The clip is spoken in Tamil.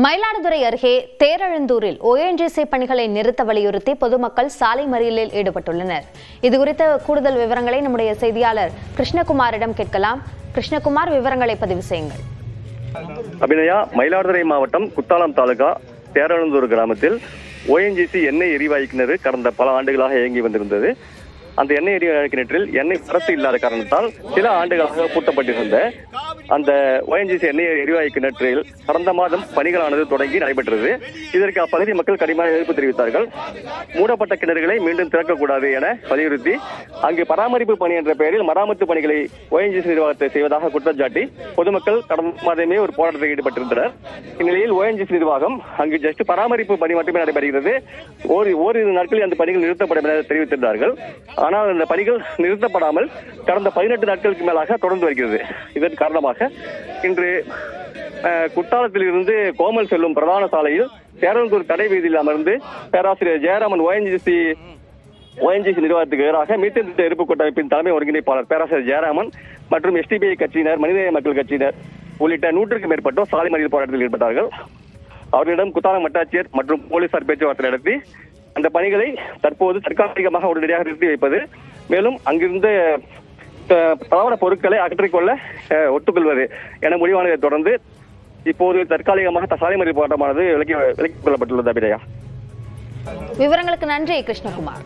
மயிலாடுதுறை அருகே தேரெழுந்தூரில் ONGC பணிகளை நிறுத்த வலியுறுத்தி பொதுமக்கள் சாலை மறியலில் ஈடுபட்டுள்ளனர். இதுகுறித்த கூடுதல் விவரங்களை நம்முடைய செய்தியாளர் கிருஷ்ணகுமாரிடம் கேட்கலாம். கிருஷ்ணகுமார், விவரங்களை பதிவு செய்யுங்கள். அபிநயா, மயிலாடுதுறை மாவட்டம் குத்தாலம் தாலுகா தேரெழுந்தூர் கிராமத்தில் ONGC எண்ணெய் எரிவாயு கிணறு கடந்த பல ஆண்டுகளாக இயங்கி வந்திருந்தது. அந்த எண்ணெய் எரிவாயு கிணற்றில் எண்ணெய் வரத்து இல்லாத காரணத்தால் சில ஆண்டுகளாக பூட்டப்பட்டிருந்த அந்த ONGC எண்ணெய் எரிவாயு கிணற்றில் கடந்த மாதம் பணிகளானது தொடங்கி நடைபெற்றது. இதற்கு அப்பகுதி மக்கள் கடுமையான எதிர்ப்பு தெரிவித்தார்கள். மூடப்பட்ட கிணறுகளை மீண்டும் திறக்கக்கூடாது என வலியுறுத்தி அங்கு பராமரிப்பு பணி என்ற பெயரில் மராமத்து பணிகளை ONGC நிர்வாகத்தை செய்வதாக குற்றம் சாட்டி பொதுமக்கள் கடந்த மாதமே ஒரு போராட்டத்தில் ஈடுபட்டிருந்தனர். இந்நிலையில் ONGC நிர்வாகம் அங்கு ஜஸ்ட் பராமரிப்பு பணி மட்டுமே நடைபெறுகிறது, ஓரிரு நாட்களில் அந்த பணிகள் நிறுத்தப்படும் என தெரிவித்திருந்தார்கள். ஆனால் அந்த பணிகள் நிறுத்தப்படாமல் கடந்த 18 நாட்களுக்கு மேலாக தொடர்ந்து வருகிறது. இதன் காரணமாக இன்று குத்தாலத்தில் இருந்து கோமல் செல்லும் பிரதான சாலையில் தேரெழுந்தூர் கடை வீதியில் அமர்ந்து பேராசிரியர் ஜெயராமன் ONGC நிர்வாகத்துக்கு எதிராக மீத்தேன் திட்ட எதிர்ப்பு கூட்டமைப்பின் தலைமை ஒருங்கிணைப்பாளர் பேராசிரியர் ஜெயராமன் மற்றும் SDPI கட்சியினர், மனிதநேய மக்கள் கட்சியினர் உள்ளிட்ட 100க்கும் மேற்பட்டோர் சாலை மறியல் போராட்டத்தில் ஈடுபட்டார்கள். அவர்களிடம் குத்தாலம் வட்டாட்சியர் மற்றும் போலீசார் பேச்சுவார்த்தை நடத்தி அந்த பணிகளை தற்போது தற்காலிகமாக உடனடியாக நிறுத்தி வைப்பது, மேலும் அங்கிருந்த தவறான பொருட்களை அகற்றிக்கொள்ள ஒத்துக்கொள்வது என முடிவானதை தொடர்ந்து இப்போது தற்காலிகமாக சாலை மறியல் போராட்டமானது விலக்கிக் கொள்ளப்பட்டுள்ளது. அபிநயா, விவரங்களுக்கு நன்றி கிருஷ்ணகுமார்.